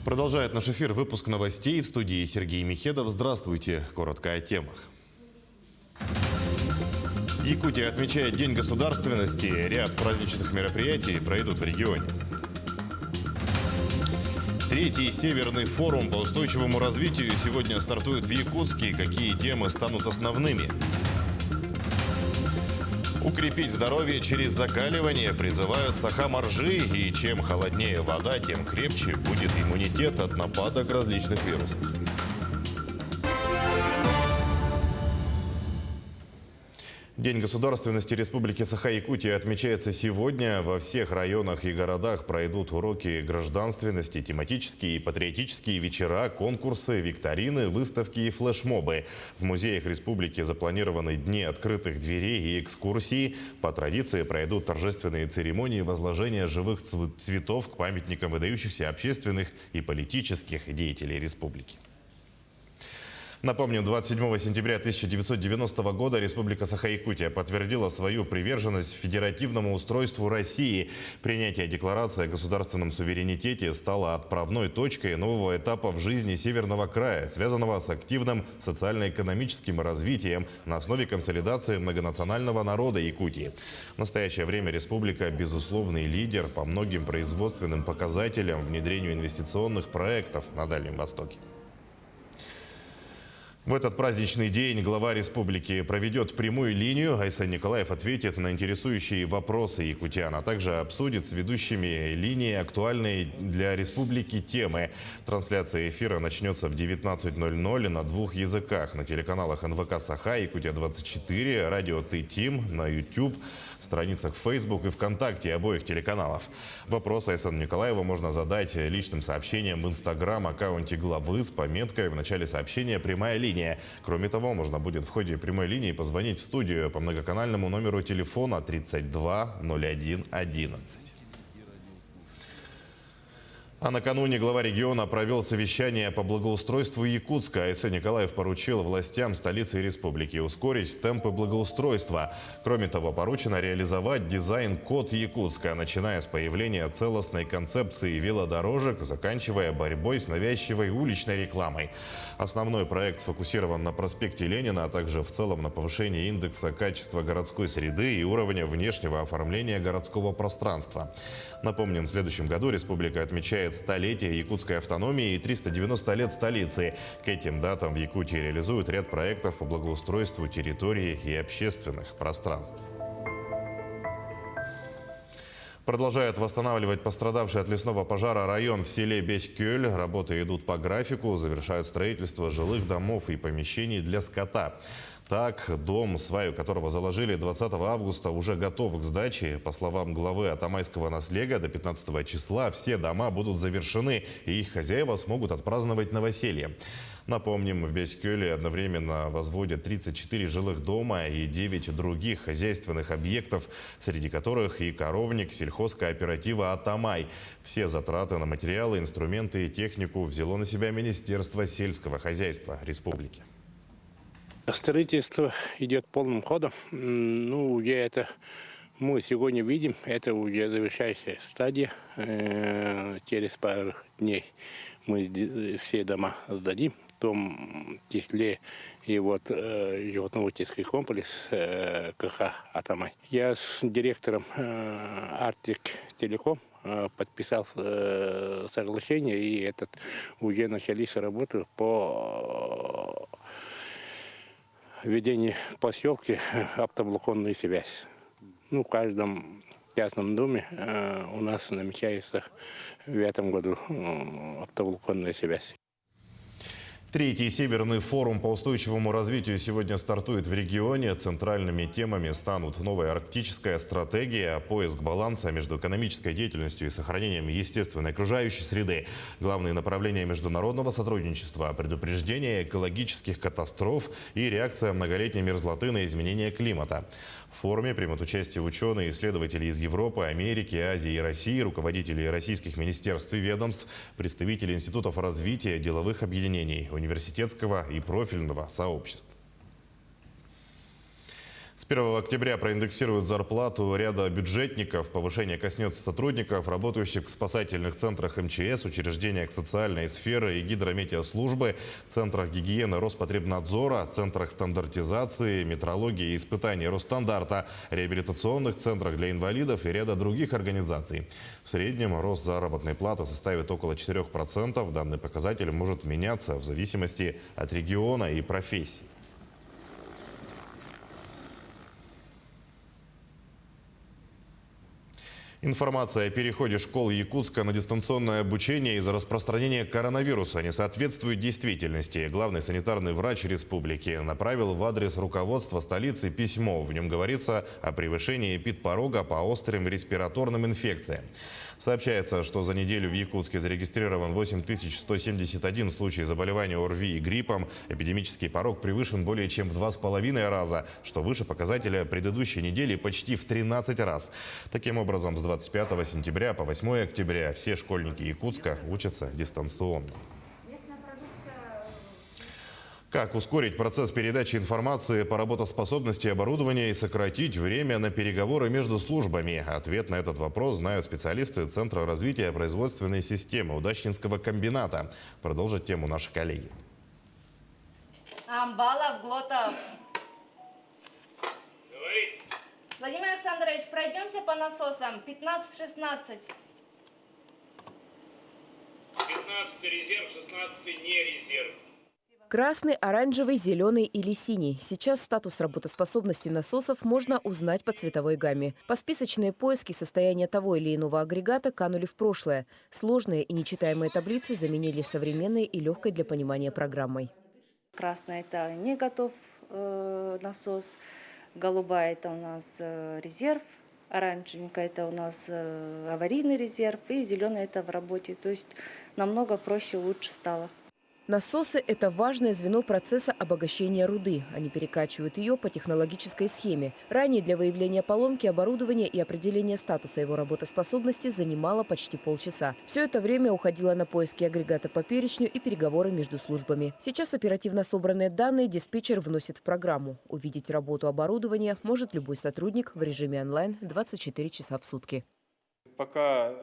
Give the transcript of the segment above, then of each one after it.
Продолжает наш эфир выпуск новостей. В студии Сергей Михедов. Здравствуйте. Коротко о темах. Якутия отмечает День государственности. Ряд праздничных мероприятий пройдут в регионе. Третий Северный форум по устойчивому развитию сегодня стартует в Якутске. Какие темы станут основными? Укрепить здоровье через закаливание призывают саха-моржи. И чем холоднее вода, тем крепче будет иммунитет от нападок различных вирусов. День государственности Республики Саха-Якутия отмечается сегодня. Во всех районах и городах пройдут уроки гражданственности, тематические и патриотические вечера, конкурсы, викторины, выставки и флешмобы. В музеях республики запланированы дни открытых дверей и экскурсии. По традиции пройдут торжественные церемонии возложения живых цветов к памятникам выдающихся общественных и политических деятелей республики. Напомним, 27 сентября 1990 года Республика Саха-Якутия подтвердила свою приверженность федеративному устройству России. Принятие декларации о государственном суверенитете стало отправной точкой нового этапа в жизни Северного края, связанного с активным социально-экономическим развитием на основе консолидации многонационального народа Якутии. В настоящее время республика – безусловный лидер по многим производственным показателям, внедрению инвестиционных проектов на Дальнем Востоке. В этот праздничный день глава республики проведет прямую линию. Айсан Николаев ответит на интересующие вопросы якутян, а также обсудит с ведущими линии актуальные для республики темы. Трансляция эфира начнется в 19:00 на двух языках. На телеканалах НВК Саха, Якутия-24, радио Ты-Тим, на YouTube, страницах Facebook и ВКонтакте обоих телеканалов. Вопрос Айсану Николаеву можно задать личным сообщением в Инстаграм-аккаунте главы с пометкой в начале сообщения «Прямая линия». Кроме того, можно будет в ходе прямой линии позвонить в студию по многоканальному номеру телефона 32 01 11. А накануне глава региона провел совещание по благоустройству Якутска. Айсан Николаев поручил властям столицы и республики ускорить темпы благоустройства. Кроме того, поручено реализовать дизайн-код Якутска, начиная с появления целостной концепции велодорожек, заканчивая борьбой с навязчивой уличной рекламой. Основной проект сфокусирован на проспекте Ленина, а также в целом на повышении индекса качества городской среды и уровня внешнего оформления городского пространства. Напомним, в следующем году республика отмечает столетие якутской автономии и 390 лет столицы. К этим датам в Якутии реализуют ряд проектов по благоустройству территории и общественных пространств. Продолжает восстанавливать пострадавший от лесного пожара район в селе Беськёль. Работы идут по графику, завершают строительство жилых домов и помещений для скота. Так, дом, сваю которого заложили 20 августа, уже готов к сдаче. По словам главы Атамайского наслега, до 15 числа все дома будут завершены, и их хозяева смогут отпраздновать новоселье. Напомним, в Беськёле одновременно возводят 34 жилых дома и 9 других хозяйственных объектов, среди которых и коровник сельхозкооператива «Атамай». Все затраты на материалы, инструменты и технику взяло на себя Министерство сельского хозяйства республики. Строительство идет полным ходом. Уже это мы сегодня видим, это уже завершающая стадия. Через пару дней мы все дома сдадим. В том числе и животноводческий комплекс КХ «Атамай». Я с директором Arctic Telecom подписал соглашение, и уже начались работы по введение поселки оптоволоконной связи. В каждом частном доме у нас намечается в этом году оптоволоконная связь. Третий Северный форум по устойчивому развитию сегодня стартует в регионе. Центральными темами станут новая арктическая стратегия, поиск баланса между экономической деятельностью и сохранением естественной окружающей среды, главные направления международного сотрудничества, предупреждение экологических катастроф и реакция многолетней мерзлоты на изменение климата. В форуме примут участие ученые и исследователи из Европы, Америки, Азии и России, руководители российских министерств и ведомств, представители институтов развития, деловых объединений, университетского и профильного сообществ. С С 1 октября проиндексируют зарплату ряда бюджетников. Повышение коснется сотрудников, работающих в спасательных центрах МЧС, учреждениях социальной сферы и гидрометеослужбы, центрах гигиены Роспотребнадзора, центрах стандартизации, метрологии и испытаний Росстандарта, реабилитационных центрах для инвалидов и ряда других организаций. В среднем рост заработной платы составит около 4%. Данный показатель может меняться в зависимости от региона и профессии. Информация о переходе школ Якутска на дистанционное обучение из-за распространения коронавируса не соответствует действительности. Главный санитарный врач республики направил в адрес руководства столицы письмо. В нем говорится о превышении эпидпорога по острым респираторным инфекциям. Сообщается, что за неделю в Якутске зарегистрирован 8171 случай заболевания ОРВИ и гриппом. Эпидемический порог превышен более чем в 2,5 раза, что выше показателя предыдущей недели почти в 13 раз. Таким образом, с 25 сентября по 8 октября все школьники Якутска учатся дистанционно. Как ускорить процесс передачи информации по работоспособности оборудования и сократить время на переговоры между службами? Ответ на этот вопрос знают специалисты Центра развития производственной системы Удачнинского комбината. Продолжат тему наши коллеги. Амбалов, Глотов. Говори. Владимир Александрович, пройдемся по насосам. 15-16. 15 резерв, 16 не резерв. Красный, оранжевый, зеленый или синий. Сейчас статус работоспособности насосов можно узнать по цветовой гамме. Посписочные поиски состояния того или иного агрегата канули в прошлое. Сложные и нечитаемые таблицы заменили современной и легкой для понимания программой. Красная – это не готов насос, голубая – это у нас резерв, оранжевенькая – это у нас аварийный резерв, и зеленая – это в работе. То есть намного проще, лучше стало. Насосы – это важное звено процесса обогащения руды. Они перекачивают ее по технологической схеме. Ранее для выявления поломки оборудования и определения статуса его работоспособности занимало почти полчаса. Все это время уходило на поиски агрегата по перечню и переговоры между службами. Сейчас оперативно собранные данные диспетчер вносит в программу. Увидеть работу оборудования может любой сотрудник в режиме онлайн 24 часа в сутки. Пока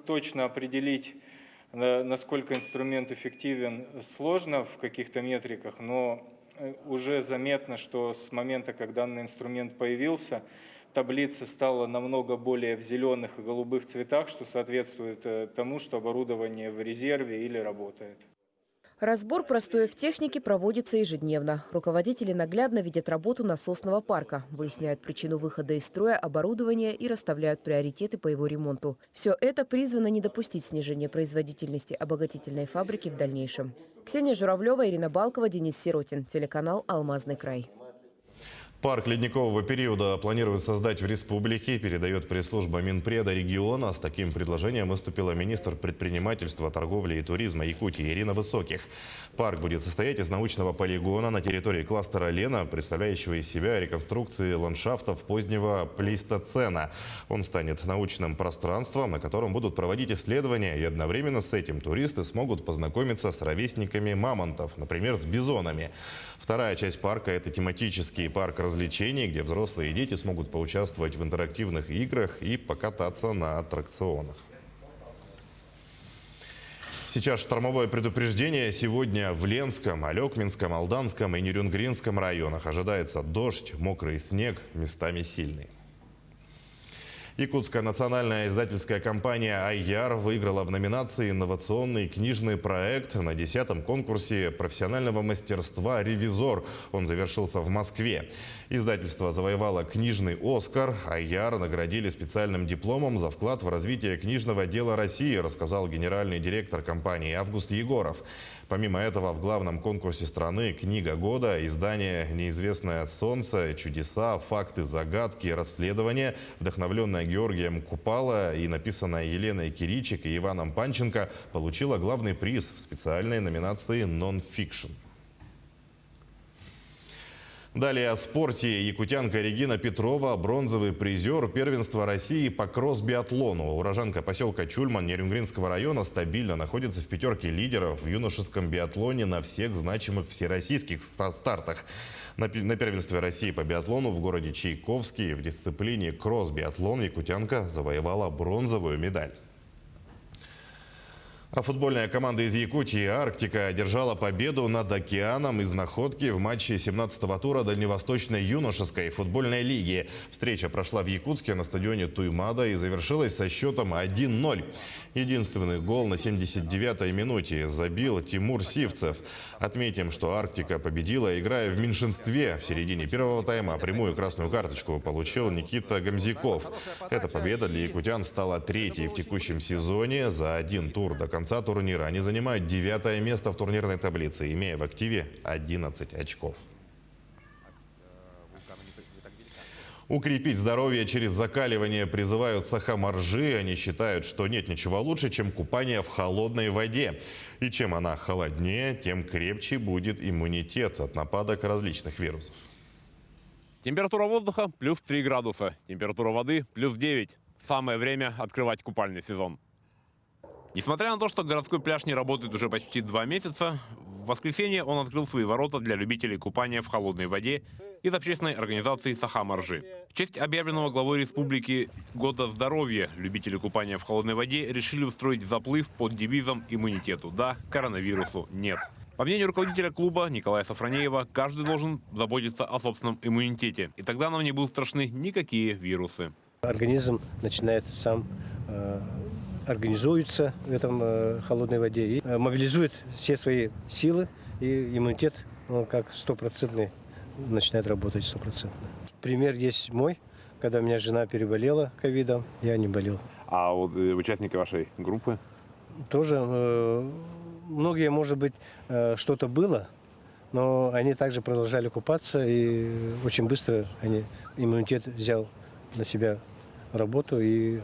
точно определить, насколько инструмент эффективен, сложно в каких-то метриках, но уже заметно, что с момента, как данный инструмент появился, таблица стала намного более в зеленых и голубых цветах, что соответствует тому, что оборудование в резерве или работает. Разбор простоев техники проводится ежедневно. Руководители наглядно видят работу насосного парка, выясняют причину выхода из строя оборудования и расставляют приоритеты по его ремонту. Все это призвано не допустить снижения производительности обогатительной фабрики в дальнейшем. Ксения Журавлева, Ирина Балкова, Денис Сиротин. Телеканал «Алмазный край». Парк ледникового периода планируют создать в республике, передает пресс-служба Минпреда региона. С таким предложением выступила министр предпринимательства, торговли и туризма Якутии Ирина Высоких. Парк будет состоять из научного полигона на территории кластера Лена, представляющего из себя реконструкции ландшафтов позднего плейстоцена. Он станет научным пространством, на котором будут проводить исследования, и одновременно с этим туристы смогут познакомиться с ровесниками мамонтов, например, с бизонами. Вторая часть парка – это тематический парк развлечений, где взрослые и дети смогут поучаствовать в интерактивных играх и покататься на аттракционах. Сейчас штормовое предупреждение. Сегодня в Ленском, Алекминском, Алданском и Нерюнгринском районах ожидается дождь, мокрый снег, местами сильный. Якутская национальная издательская компания «Айяр» выиграла в номинации «Инновационный книжный проект» на 10-м конкурсе профессионального мастерства «Ревизор». Он завершился в Москве. Издательство завоевало книжный «Оскар». «Айяр» наградили специальным дипломом за вклад в развитие книжного дела России, рассказал генеральный директор компании Август Егоров. Помимо этого, в главном конкурсе страны «Книга года» издание «Неизвестное солнце», «Чудеса», «Факты, загадки», «Расследования», вдохновленное Георгием Купала и написанное Еленой Киричек и Иваном Панченко, получило главный приз в специальной номинации «Нон-фикшн». Далее о спорте. Якутянка Регина Петрова – бронзовый призер первенства России по кросс-биатлону. Уроженка поселка Чульман Нерюнгринского района стабильно находится в пятерке лидеров в юношеском биатлоне на всех значимых всероссийских стартах. На первенстве России по биатлону в городе Чайковский в дисциплине кросс-биатлон якутянка завоевала бронзовую медаль. А футбольная команда из Якутии «Арктика» одержала победу над «Океаном» из Находки в матче 17-го тура Дальневосточной юношеской футбольной лиги. Встреча прошла в Якутске на стадионе Туймада и завершилась со счетом 1-0. Единственный гол на 79-й минуте забил Тимур Сивцев. Отметим, что «Арктика» победила, играя в меньшинстве. В середине первого тайма прямую красную карточку получил Никита Гамзяков. Эта победа для якутян стала третьей в текущем сезоне. За один тур до конца турнира они занимают 9-е место в турнирной таблице, имея в активе 11 очков. Укрепить здоровье через закаливание призывают сахаморжи. Они считают, что нет ничего лучше, чем купание в холодной воде. И чем она холоднее, тем крепче будет иммунитет от нападок различных вирусов. Температура воздуха плюс 3 градуса, температура воды плюс 9. Самое время открывать купальный сезон. Несмотря на то, что городской пляж не работает уже почти 2 месяца, в воскресенье он открыл свои ворота для любителей купания в холодной воде из общественной организации «Сахаморжи». В честь объявленного главой республики Года здоровья любители купания в холодной воде решили устроить заплыв под девизом «Иммунитету да, коронавирусу нет». По мнению руководителя клуба Николая Сафронеева, каждый должен заботиться о собственном иммунитете, и тогда нам не будут страшны никакие вирусы. Организм начинает сам организуется в этом холодной воде и мобилизует все свои силы, и иммунитет как стопроцентный начинает работать стопроцентно. Пример есть мой, когда у меня жена переболела ковидом, я не болел. А вот участники вашей группы? Тоже многие, может быть, что-то было, но они также продолжали купаться, и очень быстро иммунитет взял на себя работу и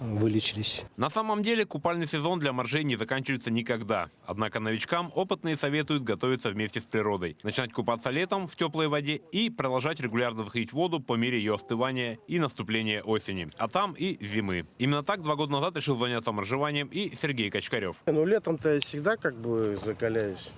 вылечились. На самом деле купальный сезон для моржей не заканчивается никогда. Однако новичкам опытные советуют готовиться вместе с природой. Начинать купаться летом в теплой воде и продолжать регулярно заходить в воду по мере ее остывания и наступления осени. А там и зимы. Именно так 2 года назад решил заняться моржеванием и Сергей Качкарев. Ну, летом-то я всегда закаляюсь.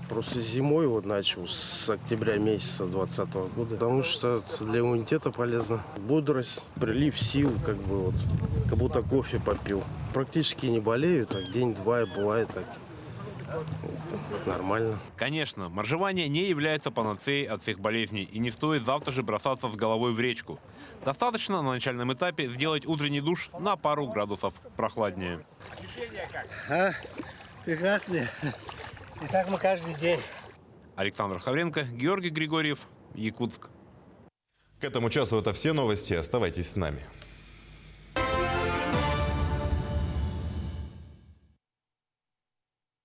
Просто зимой начал, с октября месяца 2020 года. Потому что для иммунитета полезно. Бодрость, прилив сил, как будто кофе попил. Практически не болею, так день-два бывает так. Нормально. Конечно, моржевание не является панацеей от всех болезней, и не стоит завтра же бросаться с головой в речку. Достаточно на начальном этапе сделать утренний душ на пару градусов прохладнее. Прекрасно. И так мы каждый день. Александр Хавренко, Георгий Григорьев, Якутск. К этому часу это все новости. Оставайтесь с нами.